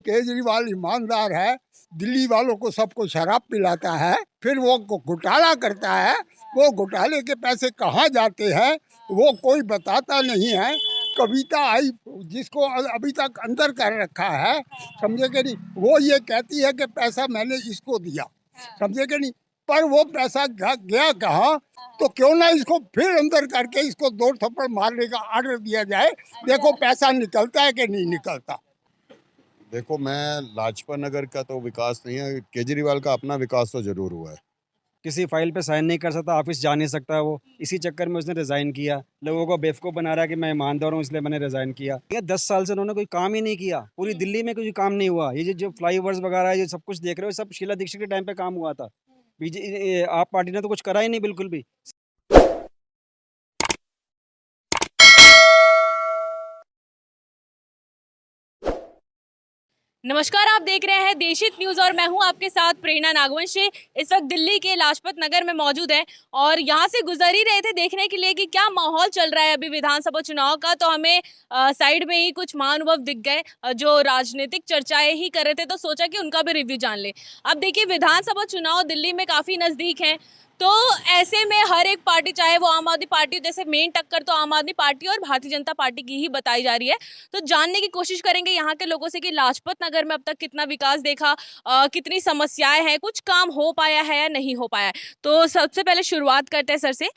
केजरीवाल ईमानदार है, दिल्ली वालों को सबको शराब पिलाता है, फिर वो घोटाला करता है। वो घोटाले के पैसे कहाँ जाते हैं वो कोई बताता नहीं है। कविता आई जिसको अभी तक अंदर कर रखा है, समझे कि नहीं, वो ये कहती है कि पैसा मैंने इसको दिया, समझे कि नहीं, पर वो पैसा गया कहाँ? तो क्यों ना इसको फिर अंदर करके इसको 2 थप्पड़ मारने का ऑर्डर दिया जाए, देखो पैसा निकलता है कि नहीं निकलता। देखो, मैं लाजपत नगर का तो विकास नहीं है, केजरीवाल का अपना विकास तो जरूर हुआ है। किसी फाइल पे साइन नहीं कर सकता, ऑफिस जा नहीं सकता वो, इसी चक्कर में उसने रिज़ाइन किया। लोगों को बेवकूफ़ बना रहा है कि मैं ईमानदार हूँ इसलिए मैंने रिज़ाइन किया। ये 10 साल से उन्होंने कोई काम ही नहीं किया, पूरी दिल्ली में कोई काम नहीं हुआ। ये जो फ्लाईओवर्स वगैरह है, ये सब कुछ देख रहे हो, सब शीला दीक्षित के टाइम पे काम हुआ था। आप पार्टी ने तो कुछ करा ही नहीं बिल्कुल भी। नमस्कार, आप देख रहे हैं देशित न्यूज और मैं हूं आपके साथ प्रेरणा नागवंशी। इस वक्त दिल्ली के लाजपत नगर में मौजूद है और यहां से गुजर ही रहे थे देखने के लिए कि क्या माहौल चल रहा है अभी विधानसभा चुनाव का। तो हमें साइड में ही कुछ महानुभाव दिख गए जो राजनीतिक चर्चाएं ही कर रहे थे, तो सोचा कि उनका भी रिव्यू जान ले। अब देखिए, विधानसभा चुनाव दिल्ली में काफी नजदीक है, तो ऐसे में हर एक पार्टी, चाहे वो आम आदमी पार्टी, जैसे मेन टक्कर तो आम आदमी पार्टी और भारतीय जनता पार्टी की ही बताई जा रही है। तो जानने की कोशिश करेंगे यहाँ के लोगों से कि लाजपत नगर में अब तक कितना विकास देखा, कितनी समस्याएं हैं, कुछ काम हो पाया है या नहीं हो पाया है। तो सबसे पहले शुरुआत करते हैं सर से।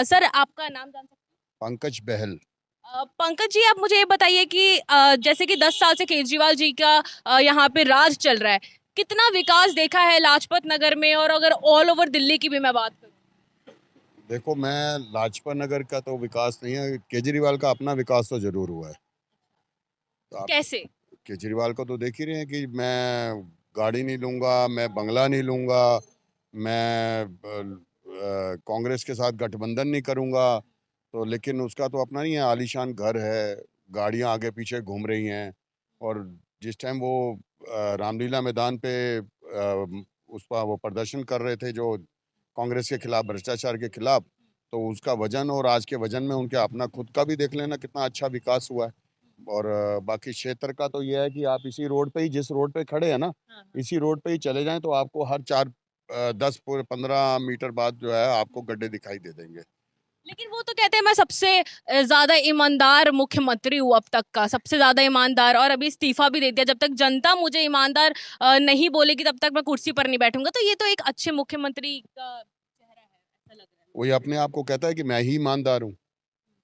सर, आपका नाम जान सकते हैं? पंकज बहल। पंकज जी, आप मुझे ये बताइए कि जैसे कि 10 साल से केजरीवाल जी का यहाँ पे राज चल रहा है, कितना विकास देखा है लाजपत नगर में, और अगर ऑल ओवर दिल्ली की भी मैं बात करूँ? देखो, मैं लाजपत नगर का तो विकास नहीं है, केजरीवाल का अपना विकास तो जरूर हुआ है। तो आप कैसे? केजरीवाल को तो देख ही रहे हैं कि मैं गाड़ी नहीं लूँगा, मैं बंगला नहीं लूँगा, मैं कांग्रेस के साथ गठबंधन नहीं करूँगा। तो लेकिन उसका तो अपना नहीं है, आलीशान घर है, गाड़ियाँ आगे पीछे घूम रही हैं। और जिस टाइम वो रामलीला मैदान पे उस पर वो प्रदर्शन कर रहे थे जो कांग्रेस के खिलाफ, भ्रष्टाचार के खिलाफ, तो उसका वजन और आज के वजन में उनके अपना खुद का भी देख लेना कितना अच्छा विकास हुआ है। और बाकी क्षेत्र का तो ये है कि आप इसी रोड पे ही, जिस रोड पे खड़े हैं ना, इसी रोड पे ही चले जाएं तो आपको हर 10-15 मीटर बाद जो है आपको गड्ढे दिखाई दे देंगे। लेकिन वो तो कहते हैं मैं सबसे ज्यादा ईमानदार मुख्यमंत्री हूँ अब तक का, सबसे ज्यादा ईमानदार, और अभी इस्तीफा भी दे दिया। जब तक जनता मुझे ईमानदार नहीं बोलेगी तब तक मैं कुर्सी पर नहीं बैठूंगा। तो ये तो एक अच्छे मुख्यमंत्री का चेहरा है, ऐसा लग रहा है। वही अपने आप को कहता है कि मैं ही ईमानदार हूँ।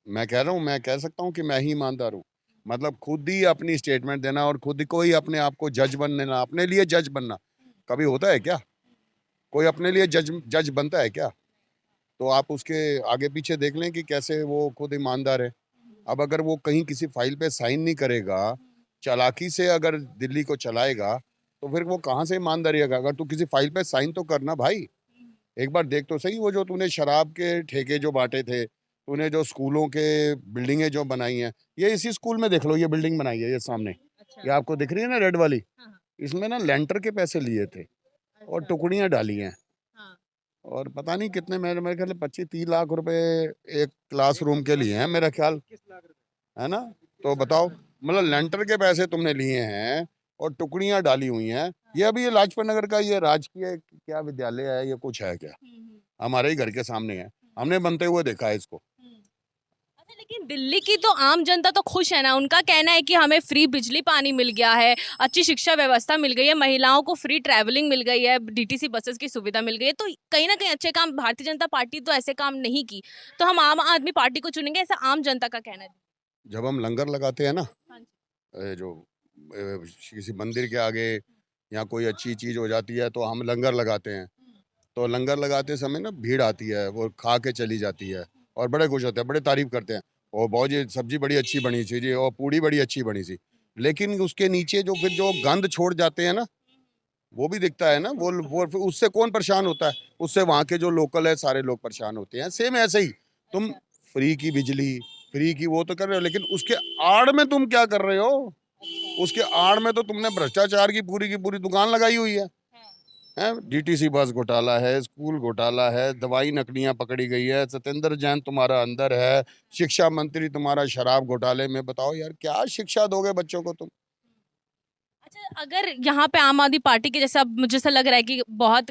मैं कह रहा हूँ, मैं कह सकता हूँ कि मैं ही ईमानदार हूँ। मतलब खुद ही अपनी स्टेटमेंट देना और खुद को ही अपने आप को जज बनना, अपने लिए जज बनना कभी होता है क्या? कोई अपने लिए जज जज बनता है क्या? तो आप उसके आगे पीछे देख लें कि कैसे वो खुद ईमानदार है। अब अगर वो कहीं किसी फाइल पे साइन नहीं करेगा, चालाकी से अगर दिल्ली को चलाएगा, तो फिर वो कहाँ से ईमानदारी है? अगर तू किसी फाइल पे साइन तो करना भाई। एक बार देख तो सही, वो जो तूने शराब के ठेके जो बांटे थे, तूने जो स्कूलों के बिल्डिंगें जो बनाई हैं, ये इसी स्कूल में देख लो, ये बिल्डिंग बनाई है, ये सामने, ये अच्छा। आपको दिख रही है ना रेड वाली, हाँ, हाँ। इसमें ना लेंटर के पैसे लिए थे और अच्छा। टुकड़ियां डाली हैं। हाँ। और पता नहीं कितने, मेरे ख्याल 25-30 लाख रुपए एक क्लासरूम के लिए हैं मेरा ख्याल, है ना? तो बताओ, मतलब लेंटर के पैसे तुमने लिए हैं और टुकड़ियां डाली हुई हैं। ये अभी ये लाजपत नगर का ये राजकीय क्या विद्यालय है, ये कुछ है क्या? हमारे ही घर के सामने है, हमने बनते हुए देखा है इसको। अच्छा, लेकिन दिल्ली की तो आम जनता तो खुश है ना। उनका कहना है कि हमें फ्री बिजली पानी मिल गया है, अच्छी शिक्षा व्यवस्था मिल गई है, महिलाओं को फ्री ट्रैवलिंग मिल गई है, डीटीसी बसेस की सुविधा मिल गई है। तो कहीं ना कहीं अच्छे काम, भारतीय जनता पार्टी तो ऐसे काम नहीं की, तो हम आम आदमी पार्टी को चुनेंगे, ऐसा आम जनता का कहना है। जब हम लंगर लगाते हैं ना, हाँ जी। जो किसी मंदिर के आगे या कोई अच्छी चीज हो जाती है तो हम लंगर लगाते हैं। तो लंगर लगाते समय ना भीड़ आती है, वो खा के चली जाती है और बड़े खुश होते हैं, बड़े तारीफ करते हैं, और बहुत जी सब्जी बड़ी अच्छी बनी थी जी, और पूड़ी बड़ी अच्छी बनी थी। लेकिन उसके नीचे जो फिर जो गंद छोड़ जाते हैं ना, वो भी दिखता है ना, वो फिर उससे कौन परेशान होता है? उससे वहाँ के जो लोकल है सारे लोग परेशान होते हैं। सेम ऐसे ही तुम फ्री की बिजली, फ्री की वो तो कर रहे हो, लेकिन उसके आड़ में तुम क्या कर रहे हो? उसके आड़ में तो तुमने भ्रष्टाचार की पूरी दुकान लगाई हुई है। हैं? डीटीसी बस घोटाला है, स्कूल घोटाला है, दवाई नकलियां पकड़ी गई है, सत्येंद्र जैन तुम्हारा अंदर है, शिक्षा मंत्री तुम्हारा शराब घोटाले में। बताओ यार, क्या शिक्षा दोगे बच्चों को तुम? अच्छा, अच्छा, अगर यहाँ पे आम आदमी पार्टी के जैसे अब मुझे ऐसा लग रहा है कि बहुत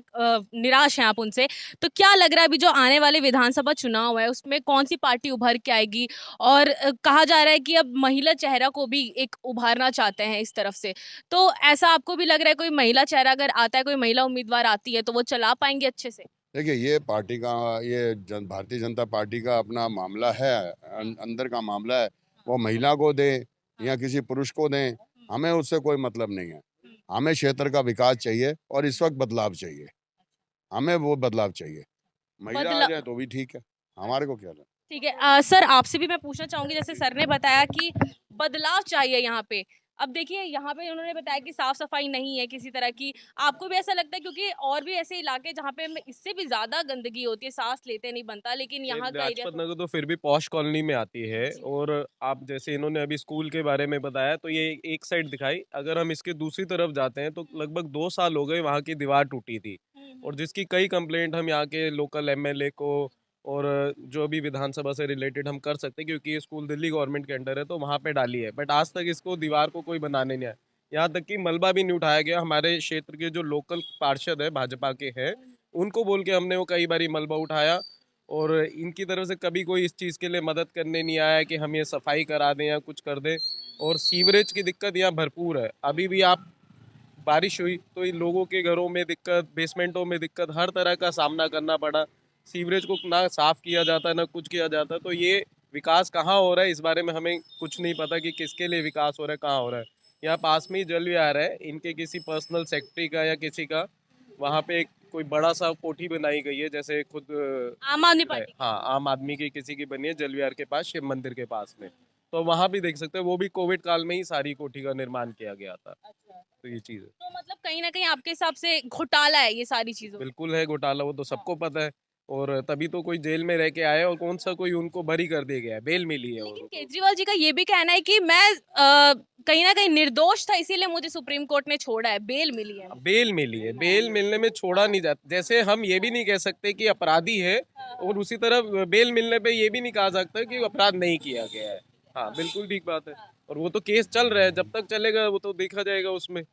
निराश हैं आप उनसे, तो क्या लग रहा है अभी जो आने वाले विधानसभा चुनाव है उसमें कौन सी पार्टी उभर के आएगी? और कहा जा रहा है कि अब महिला चेहरा को भी एक उभारना चाहते हैं इस तरफ से, तो ऐसा आपको भी लग रहा है कोई महिला चेहरा अगर आता है, कोई महिला उम्मीदवार आती है तो वो चला पाएंगे अच्छे से? देखिए, ये पार्टी का, ये भारतीय जनता पार्टी का अपना मामला है, अंदर का मामला है। वो महिला को दें या किसी पुरुष को दें, हमें उससे कोई मतलब नहीं है। हमें क्षेत्र का विकास चाहिए और इस वक्त बदलाव चाहिए। हमें वो बदलाव चाहिए। महिला आ बदला- जाए तो भी ठीक है, हमारे को क्या है। ठीक है। सर आपसे भी मैं पूछना चाहूंगी, जैसे सर ने बताया कि बदलाव चाहिए यहाँ पे। अब देखिए यहाँ पे उन्होंने बताया कि साफ सफाई नहीं है किसी तरह की, आपको भी ऐसा लगता है? क्योंकि और भी ऐसे इलाके जहाँ पे इससे भी ज्यादा गंदगी होती है, सांस लेते नहीं बनता, लेकिन यहाँ का एरिया लाजपत नगर तो फिर भी पॉश कॉलोनी में आती है। जी। और आप जैसे इन्होंने अभी स्कूल के बारे में बताया तो ये एक साइड दिखाई, अगर हम इसके दूसरी तरफ जाते हैं तो लगभग 2 साल हो गए वहाँ की दीवार टूटी थी, और जिसकी कई कंप्लेंट हम यहाँ के लोकल एमएलए को और जो भी विधानसभा से रिलेटेड हम कर सकते हैं, क्योंकि ये स्कूल दिल्ली गवर्नमेंट के अंडर है, तो वहाँ पे डाली है। बट आज तक इसको दीवार को कोई बनाने नहीं आया, यहाँ तक कि मलबा भी नहीं उठाया गया। हमारे क्षेत्र के जो लोकल पार्षद है भाजपा के हैं, उनको बोल के हमने वो कई बारी मलबा उठाया, और इनकी तरफ से कभी कोई इस चीज़ के लिए मदद करने नहीं आया कि हम ये सफाई करा दें या कुछ कर दें। और सीवरेज की दिक्कत यहाँ भरपूर है। अभी भी आप बारिश हुई तो इन लोगों के घरों में दिक्कत, बेसमेंटों में दिक्कत, हर तरह का सामना करना पड़ा। सीवरेज को ना साफ़ किया जाता है ना कुछ किया जाता है। तो ये विकास कहाँ हो रहा है इस बारे में हमें कुछ नहीं पता कि किसके लिए विकास हो रहा है, कहाँ हो रहा है। यहाँ पास में ही जल विहार है, इनके किसी पर्सनल सेक्रेटरी का या किसी का, वहाँ पे एक कोई बड़ा सा कोठी बनाई गई है, जैसे खुद आम आदमी पार्टी? हाँ, आम आदमी की किसी की बनी है जल विहार के पास, शिव मंदिर के पास में। तो वहाँ भी देख सकते हैं, वो भी कोविड काल में ही सारी कोठी का निर्माण किया गया था। अच्छा, तो ये चीज़ है, तो मतलब कहीं ना कहीं आपके हिसाब से घोटाला है ये सारी चीजों में? बिल्कुल है घोटाला, वो तो सबको पता है। और तभी तो कोई जेल में रह के आया, और कौन सा कोई उनको बरी कर दिया गया है, बेल मिली है लेकिन उनको। केजरीवाल जी का ये भी कहना है कि मैं कहीं ना कहीं निर्दोष था, इसीलिए मुझे सुप्रीम कोर्ट ने छोड़ा है, बेल मिली है। बेल मिली है, बेल मिलने में छोड़ा नहीं जाता। जैसे हम ये भी नहीं कह सकते कि अपराधी है, और उसी तरह बेल मिलने पे ये भी नहीं कहा सकता कि अपराध नहीं किया गया है। हाँ, बिल्कुल ठीक बात है। और वो तो केस चल रहा है, जब तक चलेगा वो तो देखा जाएगा उसमें।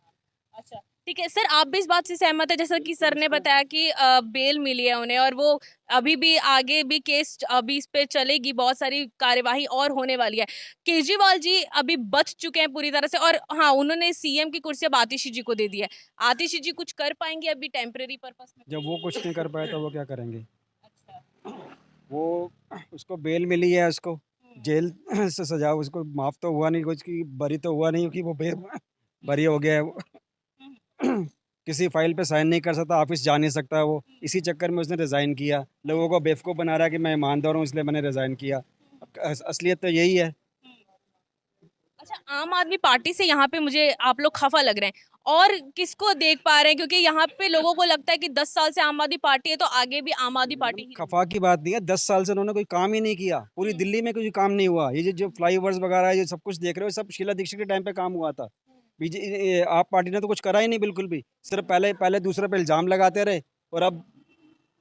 अच्छा, ठीक है। सर आप भी इस बात से सहमत है, जैसा कि सर ने बताया कि बेल मिली है उन्हें, और वो अभी भी आगे भी केस अभी इस पे चलेगी, बहुत सारी कार्यवाही और होने वाली है। केजरीवाल जी अभी बच चुके हैं पूरी तरह से, और हाँ उन्होंने सीएम की कुर्सी अब आतिशी जी को दे दी है। आतिशी जी कुछ कर पाएंगे अभी टेम्परेरी पर्पस में? जब वो कुछ नहीं कर पाए तो वो क्या करेंगे? अच्छा, वो उसको बेल मिली है, उसको जेल से सजा, उसको माफ़ तो हुआ नहीं, कुछ की बरी तो हुआ नहीं कि वो बरी हो गया है वो। किसी फाइल पे साइन नहीं कर सकता, ऑफिस जा नहीं सकता वो, इसी चक्कर में उसने रिज़ाइन किया। लोगों को बेवकूफ़ बना रहा है कि मैं ईमानदार हूँ इसलिए मैंने रिज़ाइन किया। असलियत तो यही है। अच्छा, आम आदमी पार्टी से यहाँ पे मुझे आप लोग खफा लग रहे हैं, और किसको देख पा रहे हैं? क्योंकि यहाँ पे लोगों को लगता है कि 10 साल से आम आदमी पार्टी है तो आगे भी आम आदमी पार्टी ही रहेगी। खफा की बात नहीं है, 10 साल से उन्होंने कोई काम ही नहीं किया, पूरी दिल्ली में कोई काम नहीं हुआ। ये जो फ्लाईओवर्स वगैरह ये सब कुछ देख रहे हो, सब शीला दीक्षित के टाइम पे काम हुआ था। आप पार्टी ने तो कुछ करा ही नहीं बिल्कुल भी, सिर्फ पहले पहले दूसरे पे इल्ज़ाम लगाते रहे, और अब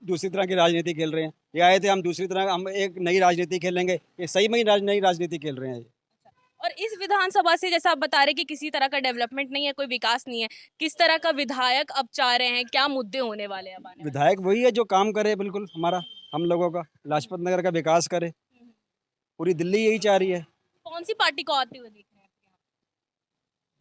दूसरी तरह की राजनीति खेल रहे हैं। ये आए थे हम दूसरी तरह, हम एक नई राजनीति खेलेंगे, ये सही में ही नई राजनीति खेल रहे हैं ये। और इस विधानसभा से जैसा आप बता रहे कि किसी तरह का डेवलपमेंट नहीं है, कोई विकास नहीं है, किस तरह का विधायक अब चाह रहे हैं, क्या मुद्दे होने वाले हैं अब आने वाले? विधायक वही है जो काम करे बिल्कुल हमारा, हम लोगों का, लाजपत नगर का विकास करे। पूरी दिल्ली यही चाह रही है। कौन सी पार्टी को आते हुए देख रहे हैं आप यहाँ?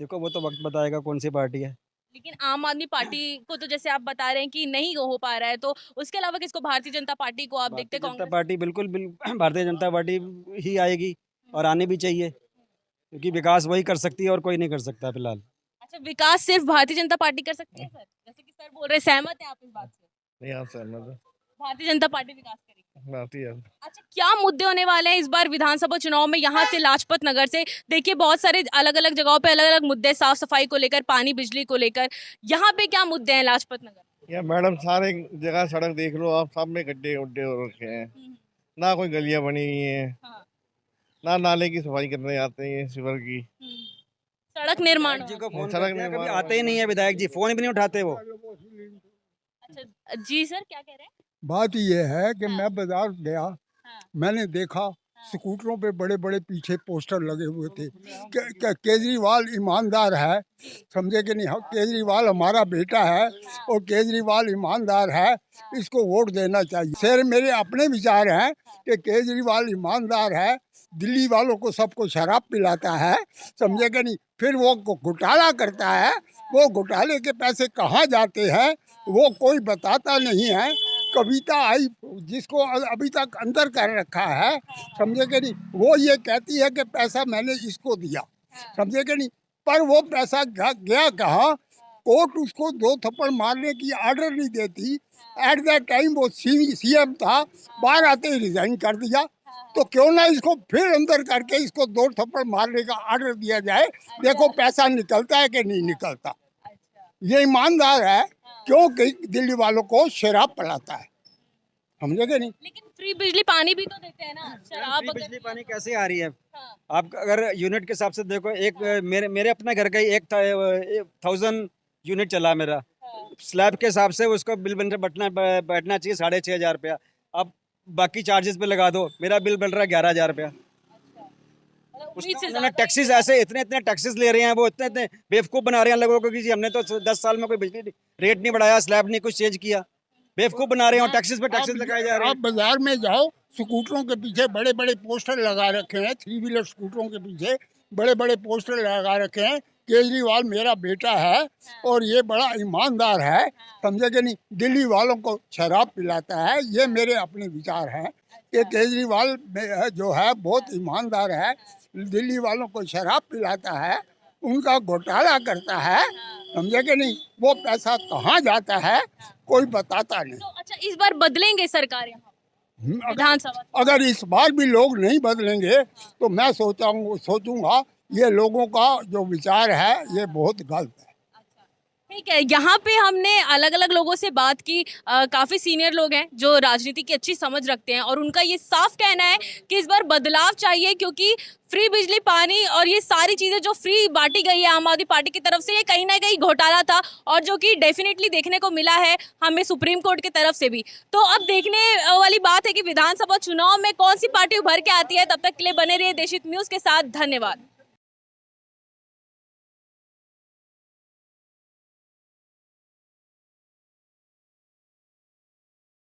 देखो वो तो वक्त बताएगा कौन सी पार्टी है। लेकिन आम आदमी पार्टी को तो जैसे आप बता रहे हैं कि नहीं हो पा रहा है, तो उसके अलावा किसको? भारतीय जनता पार्टी को आप देखते भारतीय जनता कांग्रेस? पार्टी बिल्कुल भारतीय जनता पार्टी ही आएगी, और आनी भी चाहिए, क्योंकि विकास वही कर सकती है और कोई नहीं कर सकता फिलहाल। अच्छा, विकास सिर्फ भारतीय जनता पार्टी कर सकती है सर? जैसे कि सर बोल रहे हैं, सहमत है आप इस बात से? नहीं, आप सहमत है? भारतीय जनता पार्टी विकास करेगी। बात ही है। अच्छा, क्या मुद्दे होने वाले हैं इस बार विधानसभा चुनाव में? यहाँ से लाजपत नगर से देखिए बहुत सारे अलग अलग जगहों पे अलग अलग मुद्दे, साफ सफाई को लेकर, पानी बिजली को लेकर, यहाँ पे क्या मुद्दे हैं लाजपत नगर? या मैडम, सारे जगह सड़क देख लो आप, सब में गड्ढे उड्ढे हो रखे हैं, ना कोई गलियां बनी हुई हैं, हाँ। ना नाले की सफाई करने आते हैं सीवर की। सड़क निर्माण विधायक जी हुआ। को फोन सड़क करते हैं, कभी निर्माण आते ही नहीं है विधायक जी, फोन भी नहीं उठाते वो। अच्छा जी सर, क्या कह रहे हैं? बात ये है कि हाँ। मैं बाजार गया, हाँ। मैंने देखा स्कूटरों पे बड़े बड़े पीछे पोस्टर लगे हुए थे। केजरीवाल ईमानदार है, समझे कि नहीं? केजरीवाल हमारा बेटा है और केजरीवाल ईमानदार है, इसको वोट देना चाहिए। सर मेरे अपने विचार हैं कि केजरीवाल ईमानदार है, दिल्ली वालों को सबको शराब पिलाता है, समझे कि नहीं? फिर वो घोटाला करता है, वो घोटाले के पैसे कहाँ जाते हैं वो कोई बताता नहीं है। कविता आई जिसको अभी तक अंदर कर रखा है, समझे कि नहीं? वो ये कहती है कि पैसा मैंने इसको दिया, समझे कि नहीं? पर वो पैसा गया कहाँ? कोर्ट उसको 2 थप्पड़ मारने की आर्डर नहीं देती। एट दैट टाइम वो सीएम था, बाहर आते ही रिजाइन कर दिया। तो क्यों ना इसको फिर अंदर करके इसको 2 थप्पड़ मारने का आर्डर दिया जाए, देखो पैसा निकलता है कि नहीं निकलता। ये ईमानदार है, क्योंकि दिल्ली वालों को शराब पिलाता है, समझे कि नहीं? लेकिन फ्री बिजली पानी भी तो देते हैं ना, शराब फ्री अगर बिजली पानी कैसे आ रही है? हाँ, आप अगर यूनिट के हिसाब से देखो, एक मेरे अपने घर का ही 1000 यूनिट चला मेरा, हाँ, स्लैब के हिसाब से उसको बिल बैठना चाहिए 6500 रुपया। अब बाकी चार्जेस पे लगा दो, मेरा बिल बन रहा है 11000 रुपया। मतलब उम्मीद उसका से उन्होंने ज्यादा टैक्सेस ऐसे इतने टैक्सेस ले रहे हैं, वो इतने बेवकूफ़ बना रहे हैं लोगों को कि जी हमने तो 10 साल में कोई बिजली रेट नहीं बढ़ाया, स्लैब नहीं कुछ चेंज किया, बेवकूफ़ बना रहे हैं और टैक्सेस पे टैक्सेस लगाए जा रहे हैं। आप बाजार में जाओ, स्कूटरों के पीछे बड़े बड़े पोस्टर लगा रखे हैं, 3 व्हीलर स्कूटरों के पीछे बड़े बड़े पोस्टर लगा रखे हैं, केजरीवाल मेरा बेटा है और ये बड़ा ईमानदार है, समझे कि नहीं? दिल्ली वालों को शराब पिलाता है। ये मेरे अपने विचार हैं कि केजरीवाल जो है बहुत ईमानदार है, दिल्ली वालों को शराब पिलाता है, उनका घोटाला करता है, समझे कि नहीं? वो पैसा कहाँ जाता है कोई बताता नहीं। तो अच्छा, इस बार बदलेंगे सरकार यहाँ विधानसभा? अगर इस बार भी लोग नहीं बदलेंगे तो मैं सोचूंगा ये लोगों का जो विचार है ये बहुत गलत है। ठीक है, यहाँ पे हमने अलग अलग लोगों से बात की, काफ़ी सीनियर लोग हैं जो राजनीति की अच्छी समझ रखते हैं और उनका ये साफ कहना है कि इस बार बदलाव चाहिए, क्योंकि फ्री बिजली पानी और ये सारी चीज़ें जो फ्री बांटी गई है आम आदमी पार्टी की तरफ से, ये कहीं ना कहीं घोटाला था और जो कि डेफिनेटली देखने को मिला है हमें सुप्रीम कोर्ट की तरफ से भी। तो अब देखने वाली बात है कि विधानसभा चुनाव में कौन सी पार्टी उभर के आती है। तब तक के लिए बने रहिए देशित न्यूज़ के साथ। धन्यवाद।